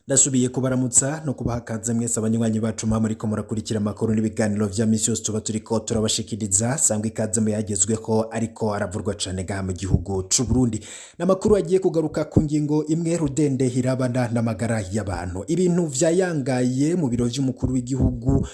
Ndasubiye kubaramutsa no kubaha kaze mwese abanywanyi bacu muriko murakurikira amakuru n'ibiganiro vya misi yose tuba turiko turabashikiriza sangwa ikaze mu yagezweho ariko aravurwa cane gaha mu gihugu c'u Burundi. N'amakuru agiye kugaruka ku ngingo imwe rudende hirabana n'amagara y'abantu. Ibintu vyayangaye mu biro vy'umukuru w'igihugu,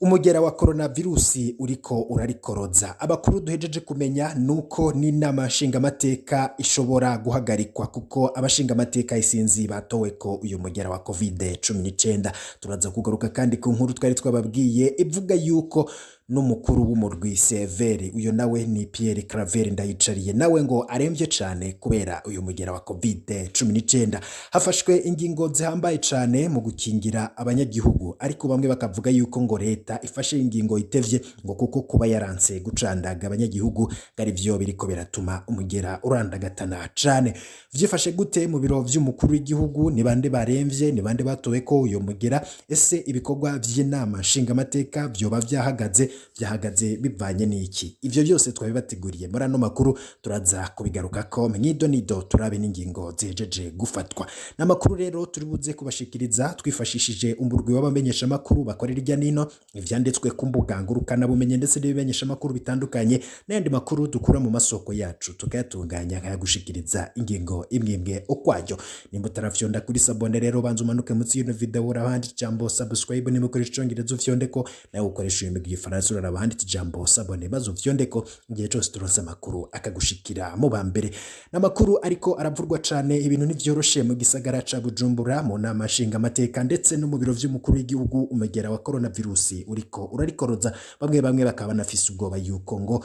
umugera wa coronavirusi uriko urarikoroza. Abakuru duhejeje kumenya nuko n'inama nshingamateka ishobora guhagarikwa kuko abashingamateka isinzi batowe ko uyu mugera wa COVID-19. Turaza kugaruka kandi ku nkuru twari twababwiye ivuga yuko n'umukuru w'umurwi severe uyo nawe ni Pierre Claver Ndayicariye nawe ngo aremvye cane kubera uyu mugera wa COVID-19. Hafashwe ingingo zihambaye cane mu gukingira abanyagihugu, ariko bamwe bakavuga yuko ngo leta ifashe ingingo itevye ngo kuko kuba yaranse gucandaga abanyagihugu gari vyo biriko biratuma umugera urandagatana cane. Vyifashe gute mu biro vy'umukuru w'igihugu? Ni bande baremvye? Ni bande batowe ko uyu mugera? Ese ibikorwa vy'inama nshingamateka vyoba vyahagaze bivanye n'iki? Ivyo byose twabibateguriye muri ano makuru, turaza kubigarukako nido turabe n'ingingo zihejeje gufatwa. N'amakuru rero turi buze kubashikiriza twifashishije umurwi w'abamenyesha makuru bakorera irya nino, ivyanditswe ku mbuga ngurukana bumenye ndetse n'ibimenyesha makuru bitandukanye, n'ayandi makuru dukura mu masoko yacu tukayatunganya nkayagushikiriza ingingo imwe ukwayo. Nimba utaravyo kuri sabone rero banza umanuke munsi y'ino video urabandi ijambo subscribe nimukoresha icongereza ufyondeko, nawe ukoresha imigwi igifaransa urabandi ijambo sabone maze ufyondeko, igihe cyose turonse amakuru akagushikira mu bambere. N'amakuru ariko aravurwa cane, ibintu ntivyoroshe mu gisagara ca Bujumbura mu nama nshingamateka ndetse no mu biro vy'umukuru w'igihugu. Umugera wa coronavirusi uriko urarikoroza, bamwe bakaba banafise ubwoba yuko ngo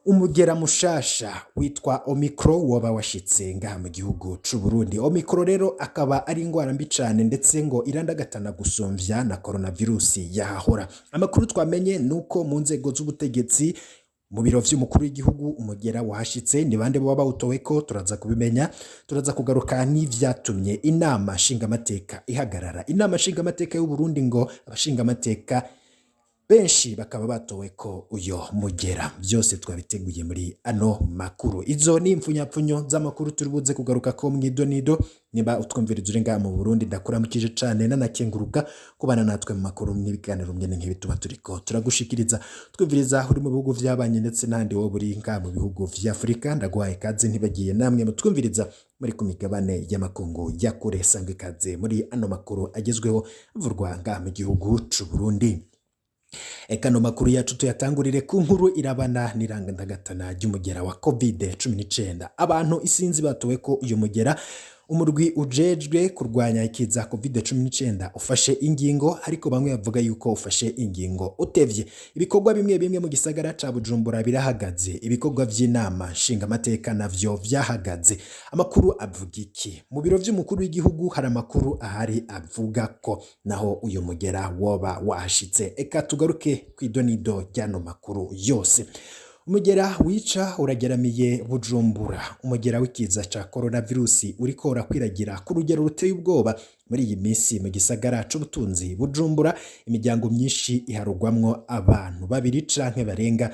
umugera mushasha witwa Omicron woba washitse ngaha mu gihugu c'u Burundi. Omicron rero akaba ari ingwara mbi cane ndetse ngo irandagatana gusumvya na coronavirusi yahahora. Amakuru twamenye nuko mu nzego z'ubutegetsi mu biro vy'umukuru w'igihugu umugera wahashitse. Ni bande boba bawutoweko turaza kubimenya, turaza kugaruka n'ivyatumye inama nshingamateka ihagarara. Inama nshingamateka y'u Burundi ngo abashingamateka benshi bakaba batowe ko uyo mugera. Byose twabiteguye muri ano makuru. Izo ni impfunyapfunyo z'amakuru turi buze kugaruka ko nido. Niba utwumviriza uri ngaha mu Burundi ndakuramukije cane nanakenguruka kubana natwe mu makuru n'ibiganiro myene nk'ibi tuba turiko turagushikiriza. Twumviriza uri mu bihugu vy'abanye ndetse n'andi wo buri ngaha mu bihugu vya Afrika, ndaguhaye kaze ntibagiye namwe mutwumviriza muri ku migabane y'amakungu ya kure. Sangwe kaze muri ano makuru agezweho avurwa ngaha mu gihugu c'u Burundi. Ekano makuru yacu tuyatangurire ku nkuru irabana n'irandagatana ry'umugera wa COVID-19. Abantu isinzi batowe ko uyu mugera umurwi ujejwe kurwanya ikiza COVID-19 ufashe ingingo, ariko bamwe bavuga yuko ufashe ingingo utevye. Ibikorwa bimwe mu gisagara ca Bujumbura birahagaze, ibikorwa vy'inama nshingamateka navyo vyahagaze. Amakuru avuga iki? Mu biro vy'umukuru w'igihugu hari amakuru ahari avuga ko naho uyu mugera woba wahashitse. Eka tugaruke kw'idonido ry'ano makuru yose. Umugera wica urageramiye Bujumbura. Umugera w'ikiza ca coronavirusi uriko urakwiragira ku rugero ruteye ubwoba muri iyi minsi mu gisagara c'ubutunzi Bujumbura. Imiryango myinshi iharugwamwo abantu babiri canke barenga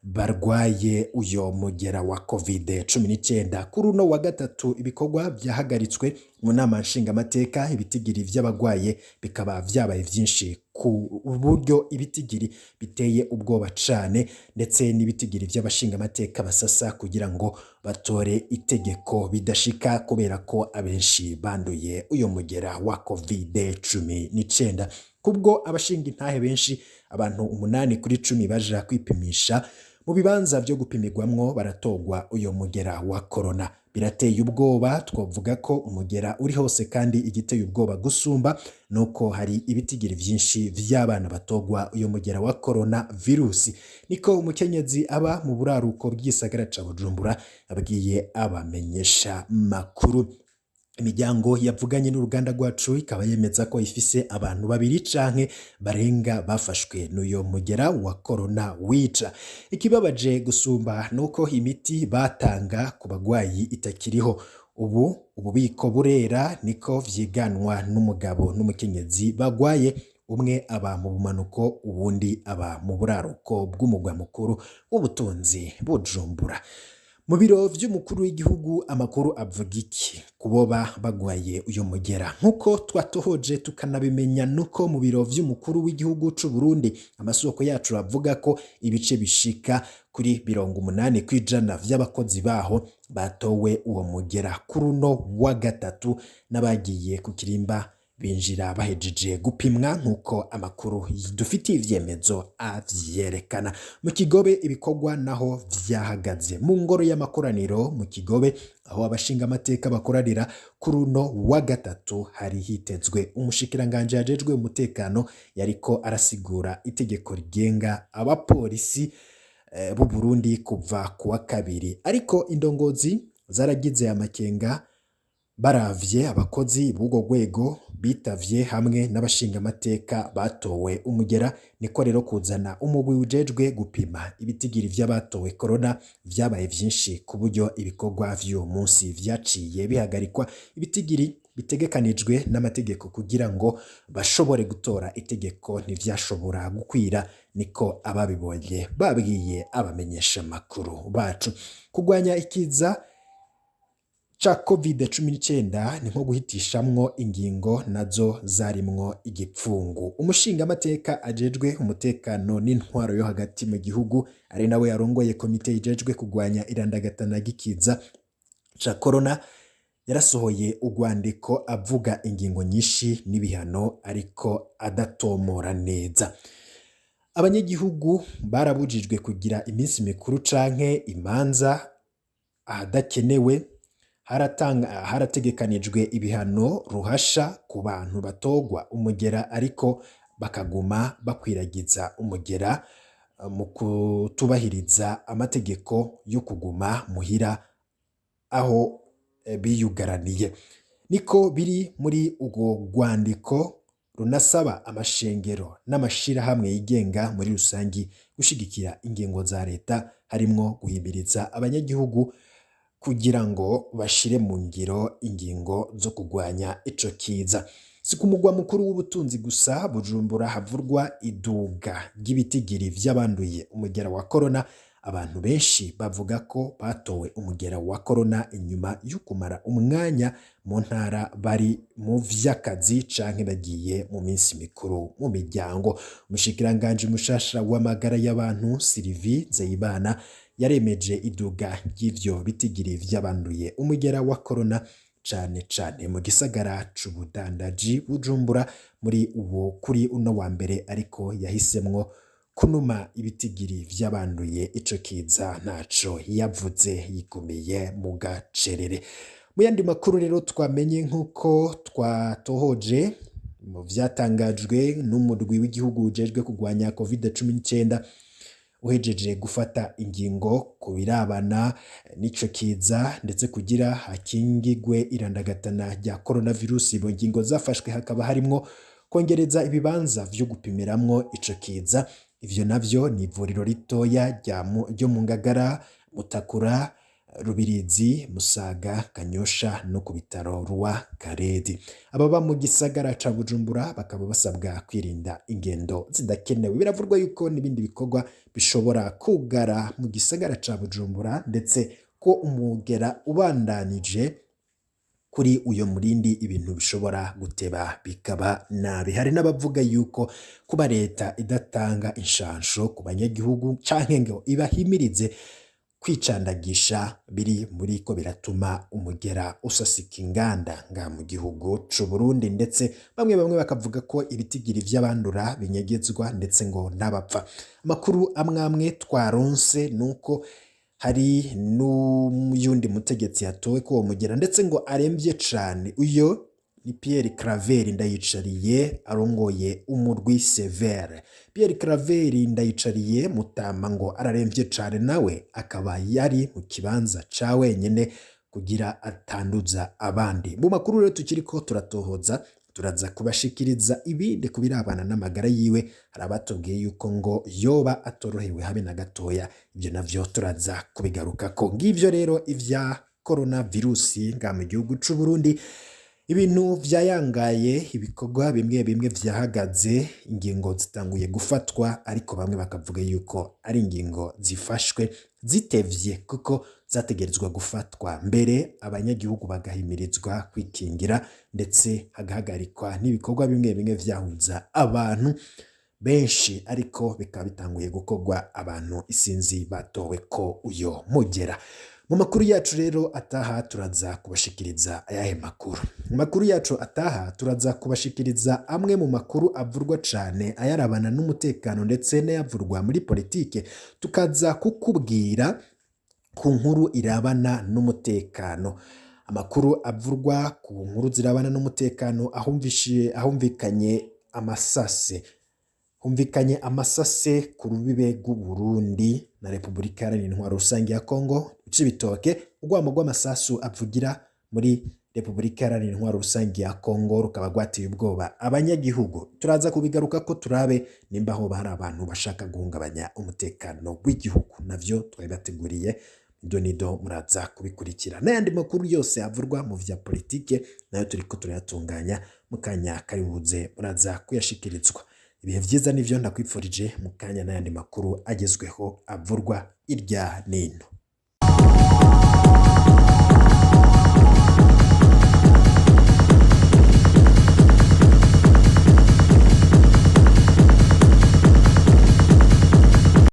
barwaye uyo mugera wa COVID-19. Kuri uno wa gatatu ibikorwa vyahagaritswe mu nama nshingamateka, ibitigiri vy'abagwaye bikaba vyabaye vyinshi ku buryo ibitigiri biteye ubwoba cane, ndetse n'ibitigiri vy'abashingamateka basasa kugira ngo batore itegeko bidashika kubera ko abenshi banduye uyo mugera wa COVID-19. Kubwo abashinga intahe benshi, abantu 8 kuri 10 baja kwipimisha mu bibanza vyo gupimirwamwo baratogwa uyo mugera wa corona. Birateye ubwoba, twovuga ko umugera uri hose, kandi igiteye ubwoba gusumba nuko hari ibitigiri vyinshi vy'abana batogwa uyo mugera wa corona virusi. Niko umukenyezi aba mu buraruko bw'isagara ca Bujumbura abwiye abamenyesha makuru. Imiryango yavuganye n'uruganda rwacu ikaba yemeza ko ifise abantu babiri canke barenga bafashwe n'uyo mugera wa corona wica. Ikibabaje gusumba nuko imiti batanga ku bagwayi itakiriho. Ububiko burera, niko vyiganwa n'umugabo n'umukenyezi bagwaye. Umwe aba mu bumanuko, ubundi aba mu buraruko bw'umugwa mukuru w'ubutunzi Bujumbura. Mu biro vy'umukuru w'igihugu amakuru avuga iki kuboba bagwaye uyo mugera? Nkuko twatohoje tukanabimenya nuko mu biro vy'umukuru w'igihugu c'u Burundi amasoko yacu avuga ko ibice bishika kuri 80% vy'abakozi baho batowe uwo mugera kuri uno wa gatatu, n'abagiye ku kirimba binjira bahejeje gupimwa nkuko amakuru dufitiye ivyemezo avyerekana. Mu Kigobe ibikorwa naho vyahagaze mu ngoro y'amakoraniro mu Kigobe aho abashinga amateka bakoranira kuri uno wa gatatu. Hari hitezwe umushikiranganje yajejwe umutekano yariko arasigura itegeko rigenga abapolisi b'u Burundi kuva kuwa kabiri, ariko indongozi zaragize amakenga baravye abakozi b'ubwo rwego bitavye hamwe n'abashinga amateka batowe umugera, niko rero kuzana umugwi ujejwe gupima ibitigiri vy'abatowe corona vyabaye vyinshi ku buryo ibikorwa vy'uwo munsi vyaciye bihagarikwa. Ibitigiri bitegekanijwe n'amategeko kugira ngo bashobore gutora itegeko ntivyashobora gukwira, niko ababibonye babwiye abamenyesha makuru bacu. Kugwanya ikiza ca COVID-19 ni nko guhitishamwo ingingo nazo zarimwo igipfungu. Umushinga amateka ajejwe umutekano n'intwaro yo hagati mu gihugu ari nawe yarongoye komite ijejwe kugwanya irandagatana gikiza ca corona yarasohoye urwandiko avuga ingingo nyinshi n'ibihano ariko adatomora neza. Abanyagihugu barabujijwe kugira iminsi mikuru canke imanza ahadakenewe. Harategekanijwe ibihano ruhasha ku bantu batogwa umugera ariko bakaguma bakwiragiza umugera mu kutubahiriza amategeko yo kuguma muhira aho biyugaraniye. Niko biri muri urwo rwandiko runasaba amashengero n'amashirahamwe yigenga muri rusangi gushigikira ingingo za leta, harimwo guhimiriza abanyagihugu kugira ngo bashire mu ngiro ingingo zo kugwanya ico kiza. Si ku mugwa mukuru w'ubutunzi gusa Bujumbura havurwa iduga ry'ibitigiri vy'abanduye umugera wa corona. Abantu benshi bavuga ko batowe umugera wa corona inyuma yo kumara umwanya mu ntara bari mu vy'akazi canke bagiye mu minsi mikuru mu miryango. Umushikiranganje mushasha w'amagara y'abantu Sylvie Nzeyimana yaremeje iduga ry'ivyo bitigiri vy'abanduye umugera wa corona cane cane mu gisagara c'ubudandaji Bujumbura kuri uno wa mbere, ariko yahisemwo kunuma ibitigiri vy'abanduye ico kiza ntaco yavuze, yigumiye mu gacerere. Mu yandi makuru rero twamenye nkuko twatohoje mu vyatangajwe n'umurwi w'igihugu ujejwe kugwanya COVID-19 uhejeje gufata ingingo ku birabana n'ico kiza ndetse kugira hakingigwe irandagatana rya coronavirus. Mu ngingo zafashwe hakaba harimwo kongereza ibibanza vyo gupimiramwo ico kiza. Ivyo navyo ni ivuriro ritoya ryo mu Ngagara, Mutakura, Rubirizi, Musaga, Kanyosha no ku bitaro Rwa Karedi. Ababa mu gisagara ca Bujumbura bakaba basabwa kwirinda ingendo zidakenewe. Biravurwa yuko n'ibindi bikorwa bishobora kugara mu gisagara ca Bujumbura, ndetse ko umugera ubandanije kuri uyo murindi ibintu bishobora guteba bikaba nabi. Hari n'abavuga yuko kuba leta idatanga inshansho ku banyagihugu canke ngo ibahimirize kwicandagisha biri muri ko biratuma umugera usasika inganda nga mu gihugu c'u Burundi, ndetse bamwe bakavuga ko ibitigiri vy'abandura binyegezwa ndetse ngo n'abapfa. Amakuru amwe twaronse nuko hari n'uyundi mutegetsi yatowe ko uwo mugera ndetse ngo aremvye cane. Uyo ni Pierre Claver Ndayicariye arongoye umurwi Severe. Pierre Claver Ndayicariye Mutama ngo araremvye cane, nawe akaba yari mu kibanza ca wenyene kugira atanduza abandi. Mu makuru rero tukiriko turatohoza turaza kubashikiriza ibindi kubirabana n'amagara yiwe. Hari abatubwiye yuko ngo yoba atorohewe habe na gatoya, ibyo navyo turaza kubigarukako. Ngivyo rero ivya coronavirus nga mu gihugu c'u Burundi. Ibintu vyayangaye, ibikorwa bimwe bimwe vyahagaze, ingingo zitanguye gufatwa, ariko bamwe bakavuga yuko ari ingingo zifashwe zitevye kuko zategerezwa gufatwa mbere, abanyagihugu bagahimirizwa kwikingira, ndetse hagahagarikwa n'ibikorwa bimwe bimwe vyahuza abantu benshi, ariko bikaba bitanguye gukorwa abantu isinzi batowe ko uyo mugera. Mu makuru yacu rero ataha turaza kubashikiriza ayahe makuru. Mu makuru yacu ataha turaza kubashikiriza amwe mu makuru avurwa cane, ayarabana n'umutekano ndetse n'ayavurwa muri politike, tukaza kukubwira ku nkuru irabana n'umutekano. Amakuru avurwa ku nkuru zirabana n'umutekano ahumvikanye amasase. Humvikanye amasase ku rubibe rw'u Burundi na Repubulika Iharanira Intwaro Rusange ya Kongo, Cibitoke. Urwamo rw'amasasu avugira muri Repubulika Iharanira Intwaro Rusange ya Kongo rukaba rwateye ubwoba abanyagihugu. Turaza kubigaruka ko turabe nimba hoba hari abantu bashaka guhungabanya umutekano w'igihugu, navyo twabibateguriye nido muraza kubikurikira. N'ayandi makuru yose avurwa mu vya politike nayo turiko turayatunganya mu kanya kari buze muraza kuyashikirizwa. Ibihe vyiza nivyo ndakwipfurije mu kanya n'ayandi makuru agezweho avurwa irya nino.